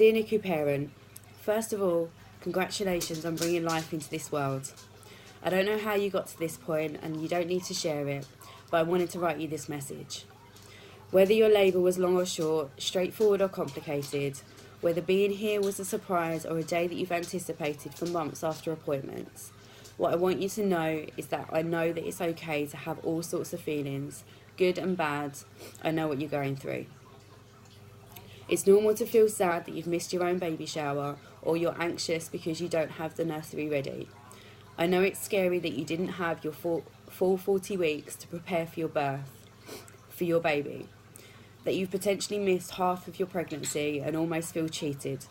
Dear NICU parent, first of all, congratulations on bringing life into this world. I don't know how you got to this point and you don't need to share it, but I wanted to write you this message. Whether your labour was long or short, straightforward or complicated, whether being here was a surprise or a day that you've anticipated for months after appointments, what I want you to know is that I know that it's okay to have all sorts of feelings, good and bad. I know what you're going through. It's normal to feel sad that you've missed your own baby shower, or you're anxious because you don't have the nursery ready. I know it's scary that you didn't have your full 40 weeks to prepare for your birth, for your baby, that you've potentially missed half of your pregnancy and almost feel cheated.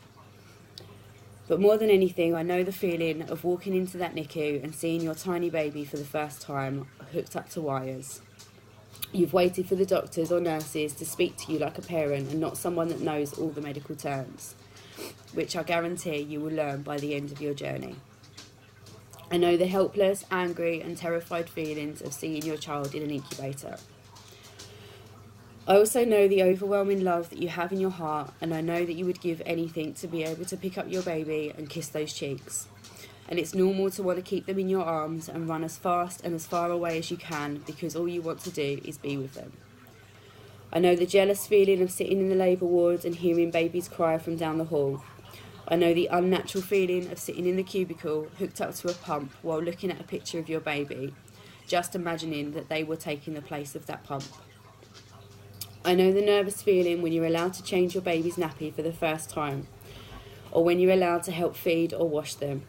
But more than anything, I know the feeling of walking into that NICU and seeing your tiny baby for the first time, hooked up to wires. You've waited for the doctors or nurses to speak to you like a parent and not someone that knows all the medical terms, which I guarantee you will learn by the end of your journey. I know the helpless, angry and terrified feelings of seeing your child in an incubator. I also know the overwhelming love that you have in your heart, and I know that you would give anything to be able to pick up your baby and kiss those cheeks. And it's normal to want to keep them in your arms and run as fast and as far away as you can, because all you want to do is be with them. I know the jealous feeling of sitting in the labour ward and hearing babies cry from down the hall. I know the unnatural feeling of sitting in the cubicle hooked up to a pump while looking at a picture of your baby, just imagining that they were taking the place of that pump. I know the nervous feeling when you're allowed to change your baby's nappy for the first time, or when you're allowed to help feed or wash them.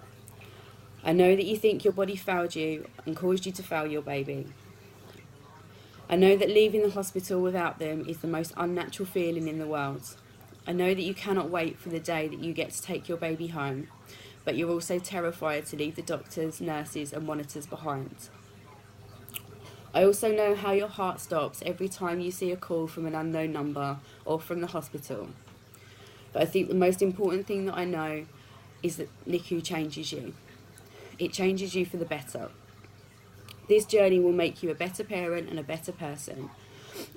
I know that you think your body failed you and caused you to fail your baby. I know that leaving the hospital without them is the most unnatural feeling in the world. I know that you cannot wait for the day that you get to take your baby home, but you're also terrified to leave the doctors, nurses and monitors behind. I also know how your heart stops every time you see a call from an unknown number or from the hospital. But I think the most important thing that I know is that NICU changes you. It changes you for the better. This journey will make you a better parent and a better person.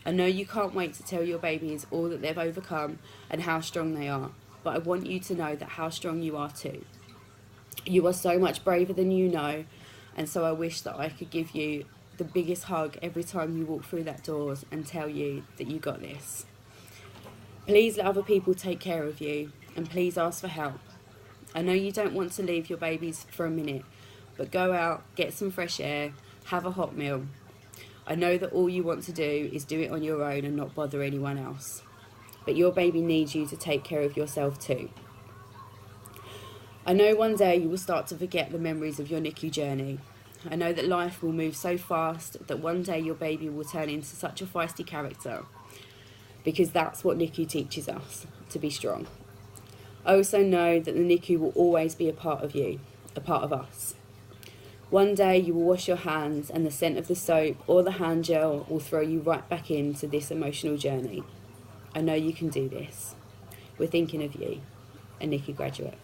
I know you can't wait to tell your babies all that they've overcome and how strong they are, but I want you to know that how strong you are too. You are so much braver than you know, and so I wish that I could give you the biggest hug every time you walk through that doors and tell you that you got this. Please let other people take care of you, and please ask for help. I know you don't want to leave your babies for a minute, but go out, get some fresh air, have a hot meal. I know that all you want to do is do it on your own and not bother anyone else. But your baby needs you to take care of yourself too. I know one day you will start to forget the memories of your NICU journey. I know that life will move so fast that one day your baby will turn into such a feisty character, because that's what NICU teaches us, to be strong. I also know that the NICU will always be a part of you, a part of us. One day you will wash your hands and the scent of the soap or the hand gel will throw you right back into this emotional journey. I know you can do this. We're thinking of you, a NICU graduate.